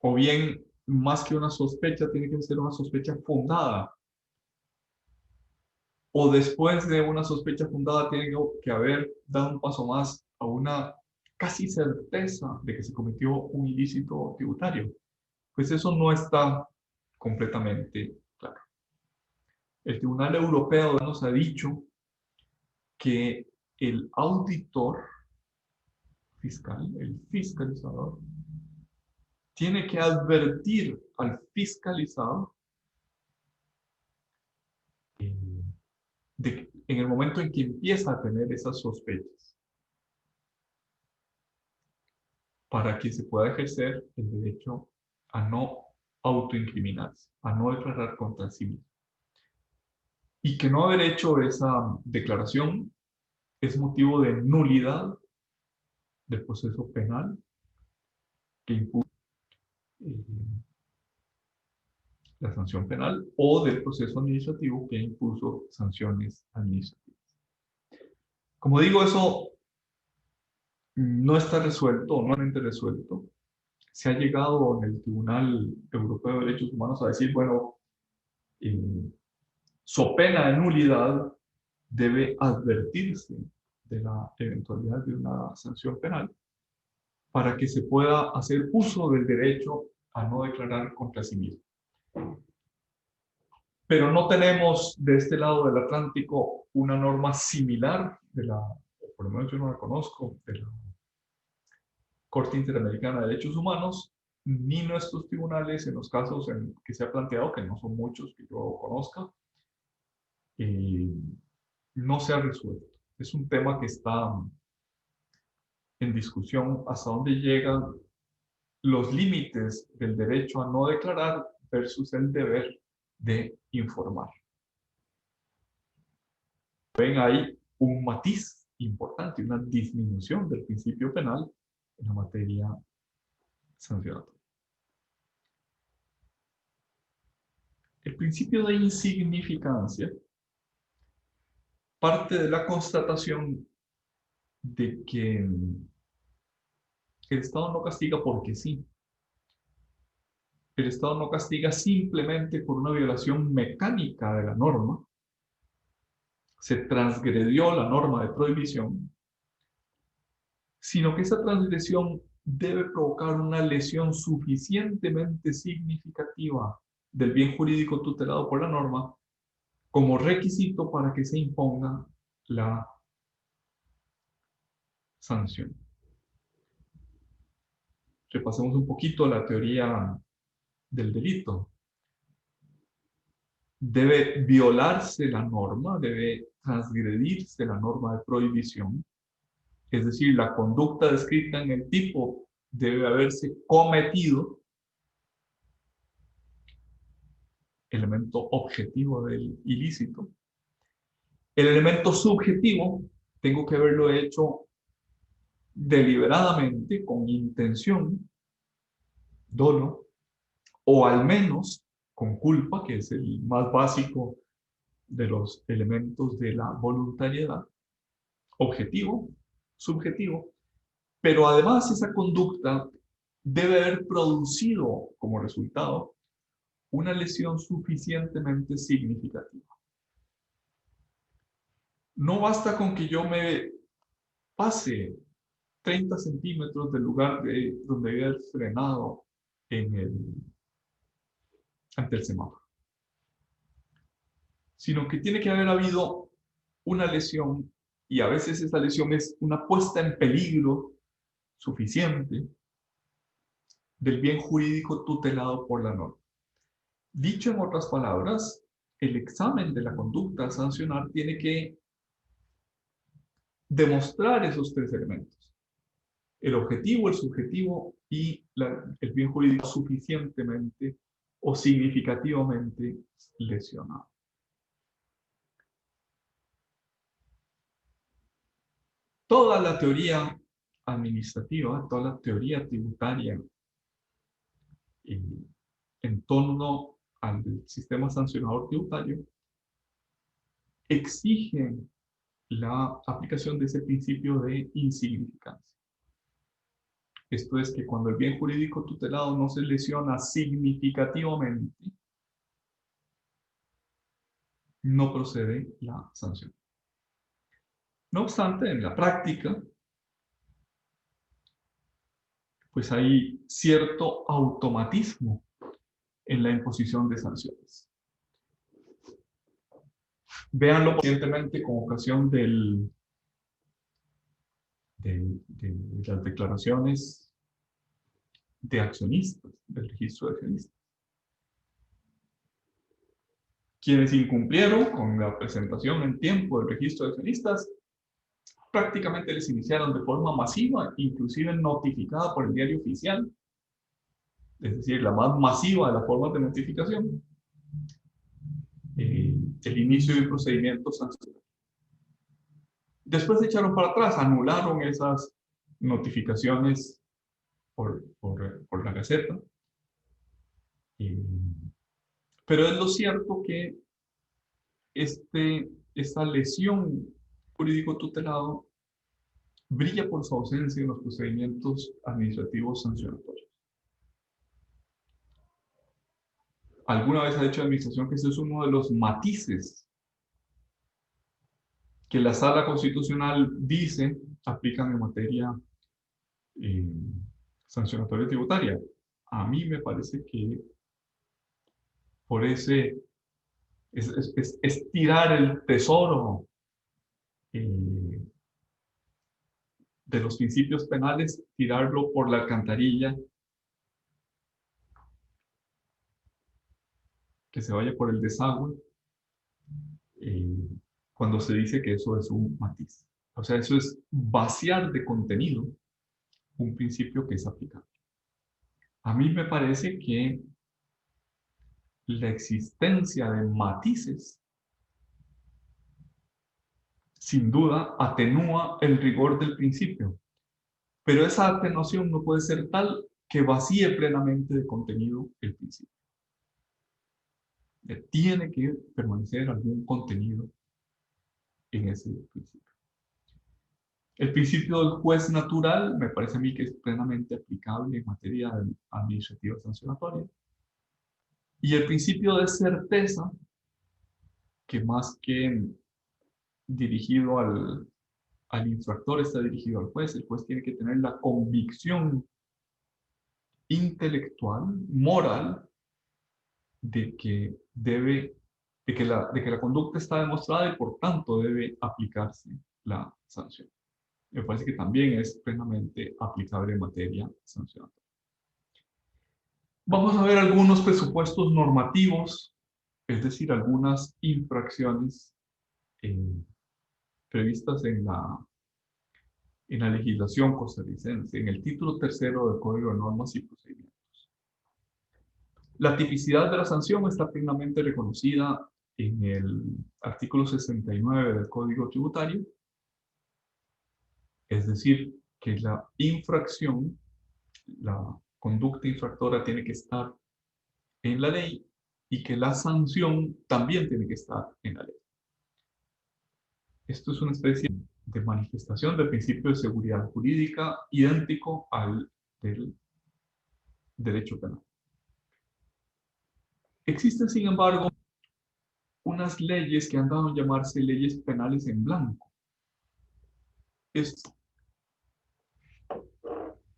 O bien, más que una sospecha, tiene que ser una sospecha fundada. O después de una sospecha fundada, tiene que haber dado un paso más a una casi certeza de que se cometió un ilícito tributario. Pues eso no está completamente claro. El Tribunal Europeo nos ha dicho que el auditor fiscal, el fiscalizador, tiene que advertir al fiscalizado en el momento en que empieza a tener esas sospechas para que se pueda ejercer el derecho a no autoincriminarse, a no declarar contra sí mismo. Y que no haber hecho esa declaración es motivo de nulidad del proceso penal que impuso la sanción penal o del proceso administrativo que impuso sanciones administrativas. Como digo, eso no está resuelto, no está resuelto. Se ha llegado en el Tribunal Europeo de Derechos Humanos a decir, bueno, so pena de nulidad debe advertirse de la eventualidad de una sanción penal para que se pueda hacer uso del derecho a no declarar contra sí mismo. Pero no tenemos de este lado del Atlántico una norma similar por lo menos yo no la conozco, de la Corte Interamericana de Derechos Humanos, ni nuestros tribunales en los casos en que se ha planteado, que no son muchos que yo conozca, no se ha resuelto. Es un tema que está en discusión hasta dónde llegan los límites del derecho a no declarar versus el deber de informar. Ven ahí un matiz importante, una disminución del principio penal en la materia sancionatoria. El principio de insignificancia parte de la constatación de que el Estado no castiga porque sí. El Estado no castiga simplemente por una violación mecánica de la norma. Se transgredió la norma de prohibición, sino que esa transgresión debe provocar una lesión suficientemente significativa del bien jurídico tutelado por la norma como requisito para que se imponga la sanción. Repasemos un poquito la teoría del delito. Debe violarse la norma, debe transgredirse la norma de prohibición, es decir, la conducta descrita en el tipo debe haberse cometido, elemento objetivo del ilícito. El elemento subjetivo, tengo que haberlo hecho deliberadamente, con intención, dolo, o al menos con culpa, que es el más básico de los elementos de la voluntariedad. Objetivo, subjetivo, pero además esa conducta debe haber producido como resultado una lesión suficientemente significativa. No basta con que yo me pase 30 centímetros del lugar donde había frenado ante el semáforo, sino que tiene que haber habido una lesión, y a veces esa lesión es una puesta en peligro suficiente del bien jurídico tutelado por la norma. Dicho en otras palabras, el examen de la conducta a sancionar tiene que demostrar esos tres elementos: el objetivo, el subjetivo y el bien jurídico suficientemente o significativamente lesionado. Toda la teoría administrativa, toda la teoría tributaria en torno al sistema sancionador tributario exige la aplicación de ese principio de insignificancia. Esto es que cuando el bien jurídico tutelado no se lesiona significativamente, no procede la sanción. No obstante, en la práctica, pues hay cierto automatismo en la imposición de sanciones. Véanlo recientemente con ocasión de las declaraciones de accionistas, del registro de accionistas. Quienes incumplieron con la presentación en tiempo del registro de accionistas, prácticamente les iniciaron de forma masiva, inclusive notificada por el diario oficial, es decir, la más masiva de las formas de notificación, el inicio de procedimientos sancionadores. Después se echaron para atrás, anularon esas notificaciones por la Gaceta. Pero es lo cierto que esta lesión jurídico tutelado brilla por su ausencia en los procedimientos administrativos sancionatorios. Alguna vez ha dicho la administración que ese es uno de los matices que la Sala Constitucional dice aplican en materia sancionatoria tributaria. A mí me parece que por ese es tirar el tesoro de los principios penales, tirarlo por la alcantarilla, que se vaya por el desagüe, cuando se dice que eso es un matiz. O sea, eso es vaciar de contenido un principio que es aplicable. A mí me parece que la existencia de matices sin duda atenúa el rigor del principio, pero esa atenuación no puede ser tal que vacíe plenamente de contenido el principio. Tiene que permanecer algún contenido en ese principio. El principio del juez natural me parece a mí que es plenamente aplicable en materia administrativa sancionatoria. Y el principio de certeza, que más que dirigido al infractor está dirigido al juez. El juez tiene que tener la convicción intelectual, moral, de que la conducta está demostrada y por tanto debe aplicarse la sanción. Me parece que también es plenamente aplicable en materia sancionatoria. Vamos a ver algunos presupuestos normativos, es decir, algunas infracciones previstas en la legislación costarricense, en el título tercero del Código de Normas y Procedimientos. La tipicidad de la sanción está plenamente reconocida en el artículo 69 del Código Tributario, es decir, que la infracción, la conducta infractora tiene que estar en la ley y que la sanción también tiene que estar en la ley. Esto es una especie de manifestación del principio de seguridad jurídica idéntico al del derecho penal. Existen, sin embargo, unas leyes que han dado a llamarse leyes penales en blanco. Es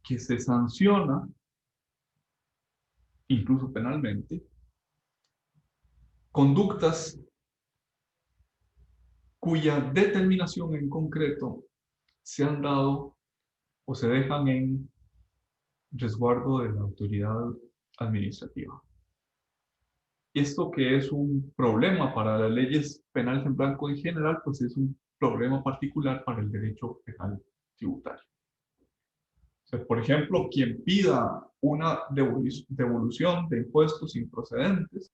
que se sanciona, incluso penalmente, conductas cuya determinación en concreto se han dado o se dejan en resguardo de la autoridad administrativa. Esto que es un problema para las leyes penales en blanco en general, pues es un problema particular para el derecho penal tributario. O sea, por ejemplo, quien pida una devolución de impuestos improcedentes,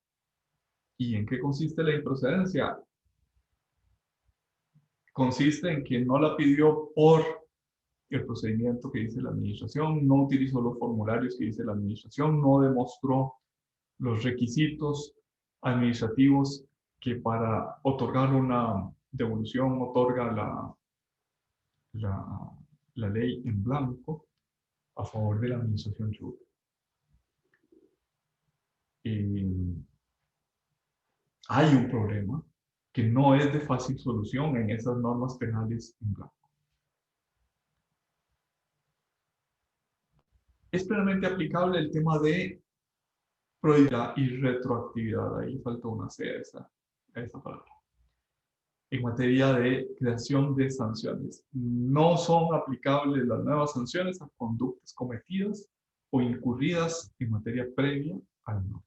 ¿y en qué consiste la improcedencia? Consiste en que no la pidió por el procedimiento que dice la administración, no utilizó los formularios que dice la administración, no demostró los requisitos administrativos que para otorgar una devolución otorga la ley en blanco a favor de la administración tributaria. Hay un problema que no es de fácil solución en esas normas penales en blanco. Es plenamente aplicable el tema de probabilidad y retroactividad. Ahí falta una C a esa palabra. En materia de creación de sanciones. No son aplicables las nuevas sanciones a conductas cometidas o incurridas en materia previa a la norma,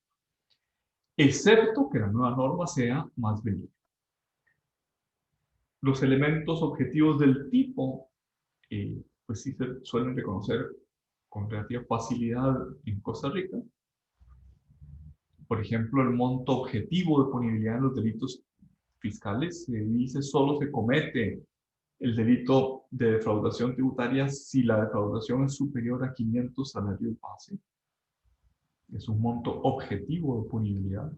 excepto que la nueva norma sea más benigna. Los elementos objetivos del tipo, pues sí se suelen reconocer con relativa facilidad en Costa Rica. Por ejemplo, el monto objetivo de punibilidad en los delitos fiscales se dice solo se comete el delito de defraudación tributaria si la defraudación es superior a 500 salarios base. Es un monto objetivo de punibilidad.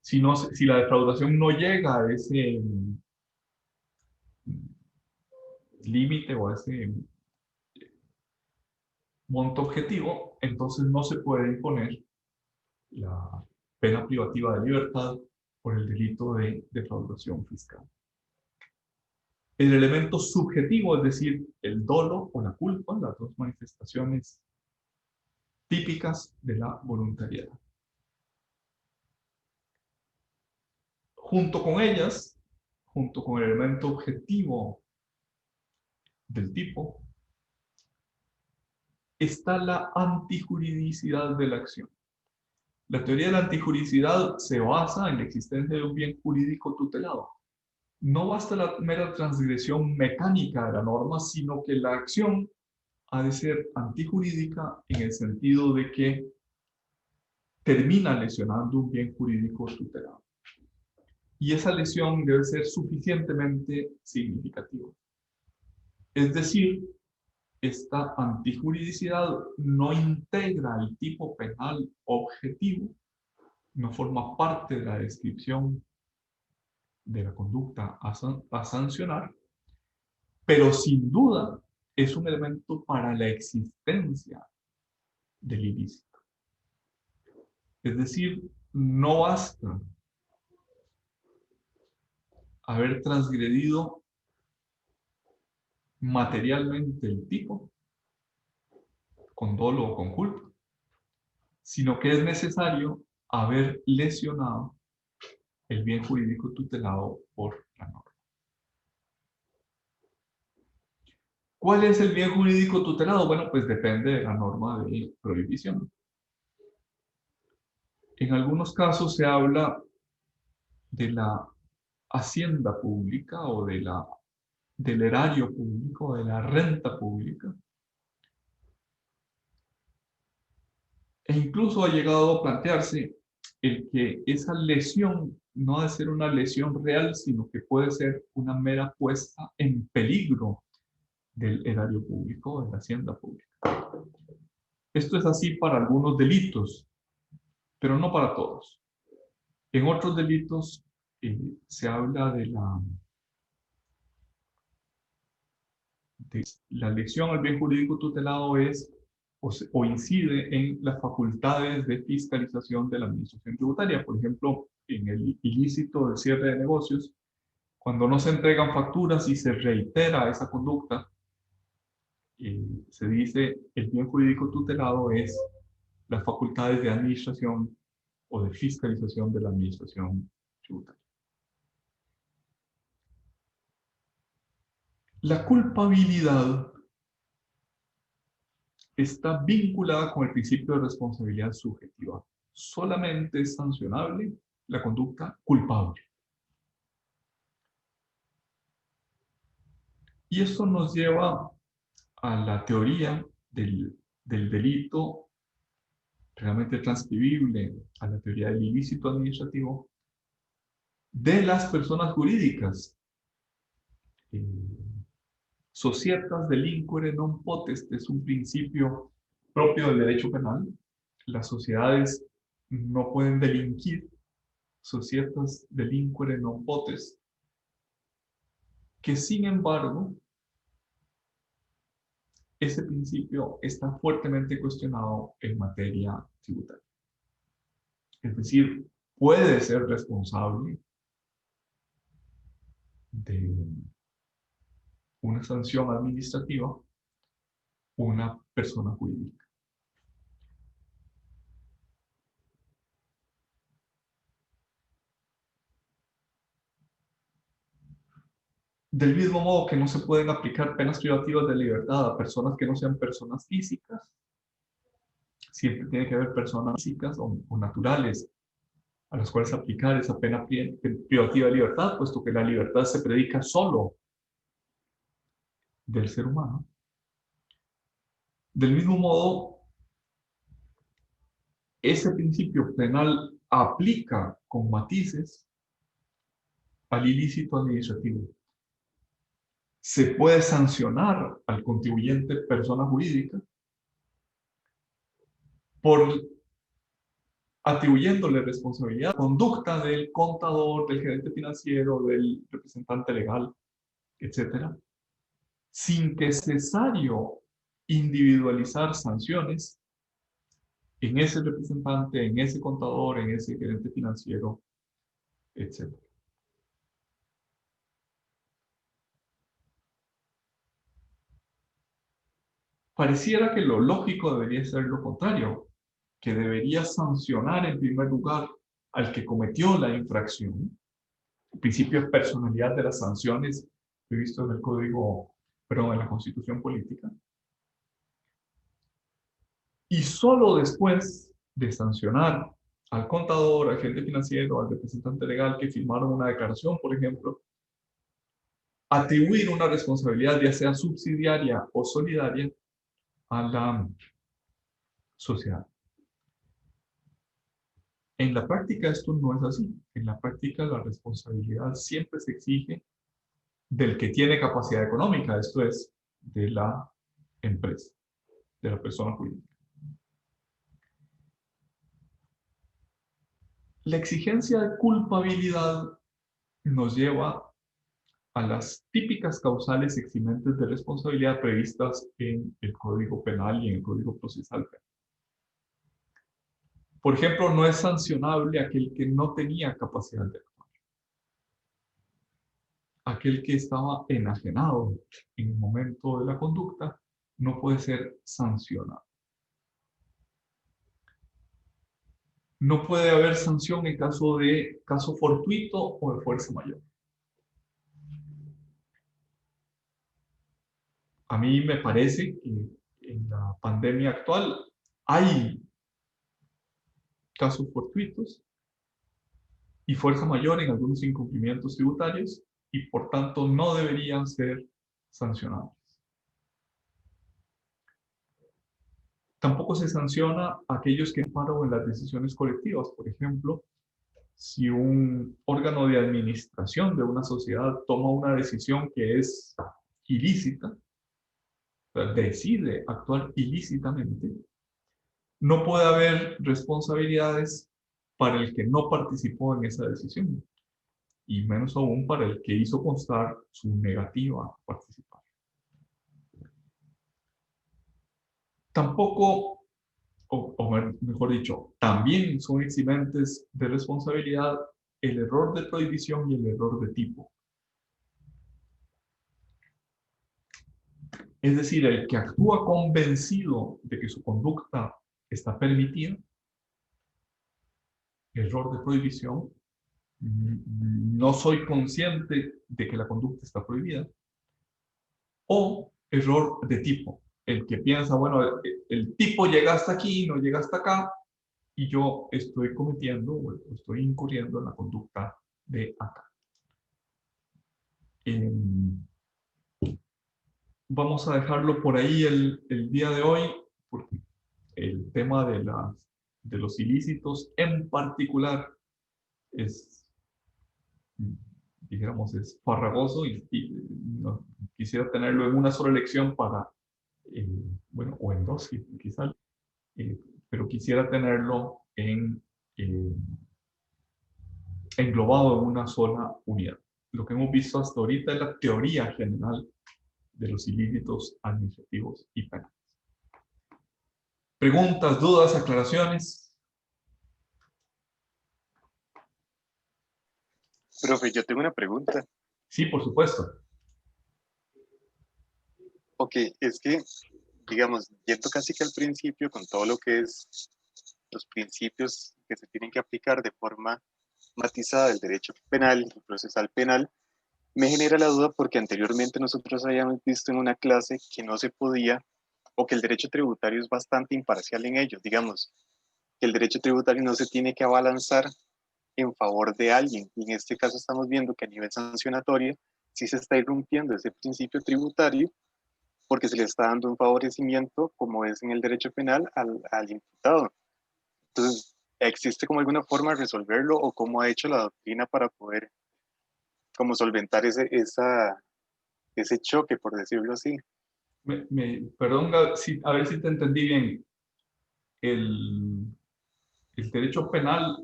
Si la defraudación no llega a ese límite o a ese monto objetivo, entonces no se puede imponer la pena privativa de libertad por el delito de defraudación fiscal. El elemento subjetivo, es decir, el dolo o la culpa, las dos manifestaciones típicas de la voluntariedad. Junto con ellas, junto con el elemento objetivo del tipo, está la antijuridicidad de la acción. La teoría de la antijuridicidad se basa en la existencia de un bien jurídico tutelado. no basta la mera transgresión mecánica de la norma, sino que la acción ha de ser antijurídica en el sentido de que termina lesionando un bien jurídico tutelado. Y esa lesión debe ser suficientemente significativa. Es decir, esta antijuridicidad no integra el tipo penal objetivo, no forma parte de la descripción de la conducta a sancionar, pero sin duda es un elemento para la existencia del ilícito. Es decir, no basta haber transgredido materialmente el tipo, con dolo o con culpa, sino que es necesario haber lesionado el bien jurídico tutelado por la norma. ¿Cuál es el bien jurídico tutelado? Bueno, pues depende de la norma de prohibición. En algunos casos se habla de la hacienda pública o del erario público, de la renta pública. E incluso ha llegado a plantearse el que esa lesión no ha de ser una lesión real, sino que puede ser una mera puesta en peligro del erario público, de la hacienda pública. Esto es así para algunos delitos, pero no para todos. En otros delitos se habla de la lesión al bien jurídico tutelado es o incide en las facultades de fiscalización de la administración tributaria. Por ejemplo, en el ilícito del cierre de negocios, cuando no se entregan facturas y se reitera esa conducta, se dice el bien jurídico tutelado es las facultades de administración o de fiscalización de la administración tributaria. La culpabilidad está vinculada con el principio de responsabilidad subjetiva. Solamente es sancionable la conducta culpable. Y esto nos lleva a la teoría del delito realmente transcribible, a la teoría del ilícito administrativo de las personas jurídicas. Societas delinquere non potest es un principio propio del derecho penal. Las sociedades no pueden delinquir. Societas delinquere non potest. Que sin embargo, ese principio está fuertemente cuestionado en materia tributaria. Es decir, puede ser responsable de una sanción administrativa una persona jurídica. Del mismo modo que no se pueden aplicar penas privativas de libertad a personas que no sean personas físicas, siempre tiene que haber personas físicas o naturales a las cuales aplicar esa pena privativa de libertad, puesto que la libertad se predica solo del ser humano. Del mismo modo, ese principio penal aplica con matices al ilícito administrativo. Se puede sancionar al contribuyente persona jurídica por atribuyéndole responsabilidad, conducta del contador, del gerente financiero, del representante legal, etcétera, sin que es necesario individualizar sanciones en ese representante, en ese contador, en ese gerente financiero, etc. Pareciera que lo lógico debería ser lo contrario, que debería sancionar en primer lugar al que cometió la infracción. El principio de personalidad de las sanciones previsto en el Código, perdón, en la Constitución Política. Y solo después de sancionar al contador, al gerente financiero, al representante legal que firmaron una declaración, por ejemplo, atribuir una responsabilidad, ya sea subsidiaria o solidaria, a la sociedad. En la práctica esto no es así. En la práctica la responsabilidad siempre se exige del que tiene capacidad económica, esto es, de la empresa, de la persona jurídica. La exigencia de culpabilidad nos lleva a las típicas causales eximentes de responsabilidad previstas en el Código Penal y en el Código Procesal Penal. Por ejemplo, no es sancionable aquel que no tenía capacidad de actuar. Aquel que estaba enajenado en el momento de la conducta no puede ser sancionado. No puede haber sanción en caso de caso fortuito o de fuerza mayor. A mí me parece que en la pandemia actual hay casos fortuitos y fuerza mayor en algunos incumplimientos tributarios y por tanto no deberían ser sancionados. Tampoco se sanciona a aquellos que amparan en las decisiones colectivas. Por ejemplo, si un órgano de administración de una sociedad toma una decisión que es ilícita, o sea, decide actuar ilícitamente, no puede haber responsabilidades para el que no participó en esa decisión, y menos aún para el que hizo constar su negativa a participar. Tampoco, o mejor dicho, también son eximentes de responsabilidad el error de prohibición y el error de tipo. Es decir, el que actúa convencido de que su conducta está permitida, error de prohibición, no soy consciente de que la conducta está prohibida, o error de tipo, el que piensa, bueno, el tipo llega hasta aquí, no llega hasta acá, y yo estoy cometiendo o estoy incurriendo en la conducta de acá. Vamos a dejarlo por ahí el día de hoy, porque el tema de los ilícitos en particular es, dijéramos, es farragoso y no, quisiera tenerlo en una sola lección para, bueno, o en dos quizás, pero quisiera tenerlo englobado en una sola unidad. Lo que hemos visto hasta ahorita es la teoría general de los ilícitos administrativos y penales. ¿Preguntas, dudas, aclaraciones? Profe, yo tengo una pregunta. Sí, por supuesto. Ok, es que, digamos, yendo casi que al principio con todo lo que es los principios que se tienen que aplicar de forma matizada del derecho penal y procesal penal, me genera la duda porque anteriormente nosotros habíamos visto en una clase que no se podía, o que el derecho tributario es bastante imparcial en ello, digamos, que el derecho tributario no se tiene que abalanzar en favor de alguien. Y en este caso estamos viendo que a nivel sancionatorio sí se está irrumpiendo ese principio tributario porque se le está dando un favorecimiento, como es en el derecho penal, al imputado. Entonces, ¿existe como alguna forma de resolverlo o cómo ha hecho la doctrina para poder como solventar ese choque, por decirlo así? Perdón, a ver si te entendí bien. El derecho penal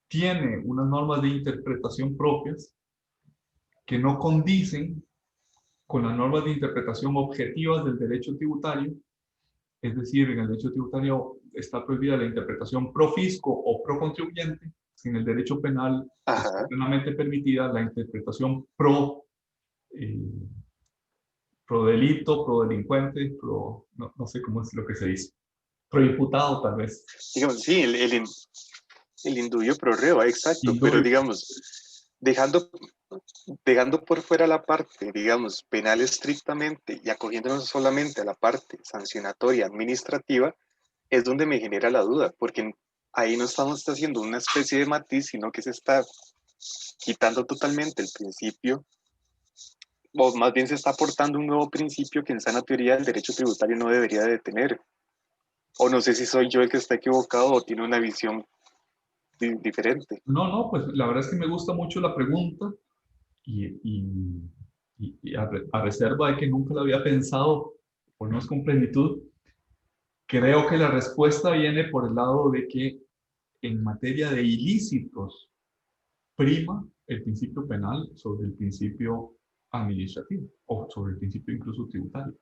tiene unas normas de interpretación propias que no condicen con las normas de interpretación objetivas del derecho tributario. Es decir, en el derecho tributario está prohibida la interpretación pro fisco o pro contribuyente. En el derecho penal está Ajá. plenamente permitida la interpretación eh, pro delito, pro delincuente, no sé cómo es lo que se dice. Pro imputado, tal vez. Digamos, sí, el indubio pro reo, exacto, pero Indubio. digamos, dejando por fuera la parte, digamos, penal estrictamente y acogiéndonos solamente a la parte sancionatoria administrativa, es donde me genera la duda, porque ahí no estamos haciendo una especie de matiz, sino que se está quitando totalmente el principio o más bien se está aportando un nuevo principio que en sana teoría el derecho tributario no debería de tener. O no sé si soy yo el que está equivocado o tiene una visión diferente. No, no, pues la verdad es que me gusta mucho la pregunta y, a reserva de que nunca la había pensado, o no es con plenitud, creo que la respuesta viene por el lado de que en materia de ilícitos prima el principio penal sobre el principio administrativo o sobre el principio incluso tributario.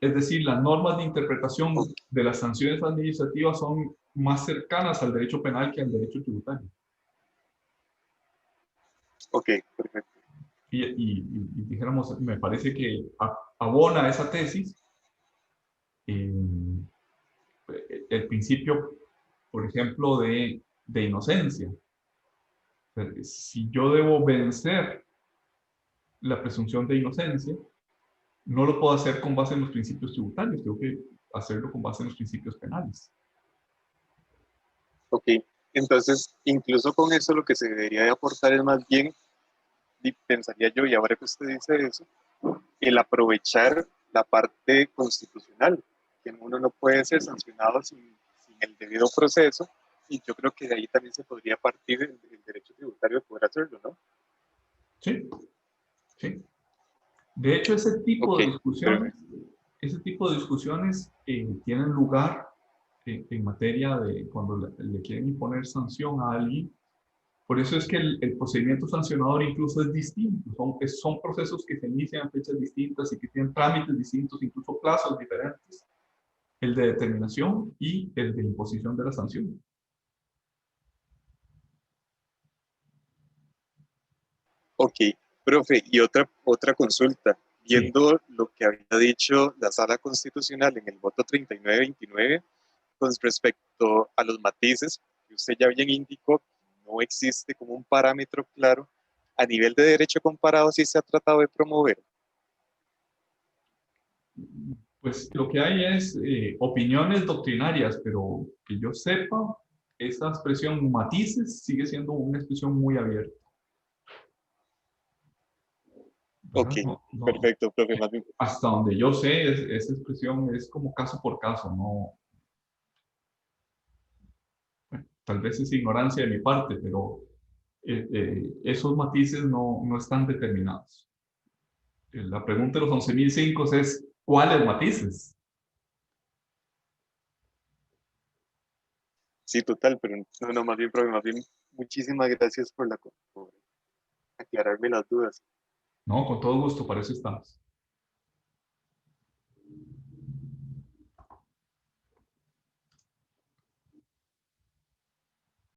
Es decir, las normas de interpretación de las sanciones administrativas son más cercanas al derecho penal que al derecho tributario. Ok, perfecto. Y dijéramos, me parece que abona esa tesis el principio, por ejemplo, de inocencia. Si yo debo vencer la presunción de inocencia, no lo puedo hacer con base en los principios tributarios, tengo que hacerlo con base en los principios penales. Ok, entonces incluso con eso lo que se debería de aportar es más bien, y pensaría yo, y ahora que usted dice eso, el aprovechar la parte constitucional, que uno no puede ser sancionado sin el debido proceso, y yo creo que de ahí también se podría partir el derecho tributario de poder hacerlo, ¿no? Sí, sí. De hecho, ese tipo de discusiones tienen lugar en materia de cuando le quieren imponer sanción a alguien. Por eso es que el procedimiento sancionador incluso es distinto. Son procesos que se inician en fechas distintas y que tienen trámites distintos, incluso plazos diferentes. El de determinación y el de imposición de la sanción. Ok, profe, y otra consulta. Sí. Viendo lo que había dicho la Sala Constitucional en el voto 3929 con respecto a los matices, que usted ya bien indicó, no existe como un parámetro claro, a nivel de derecho comparado sí se ha tratado de promover. Pues lo que hay es opiniones doctrinarias, pero que yo sepa, esta expresión matices sigue siendo una expresión muy abierta. Ok, ¿Verdad? perfecto, profe. Más bien, Hasta donde yo sé, esa expresión es como caso por caso, no. Bueno, tal vez es ignorancia de mi parte, pero esos matices no están determinados. La pregunta de los 11.005 es, ¿cuáles matices? sí, total, pero no, más bien, profe, más bien, muchísimas gracias por aclararme las dudas. No, con todo gusto, para eso estamos.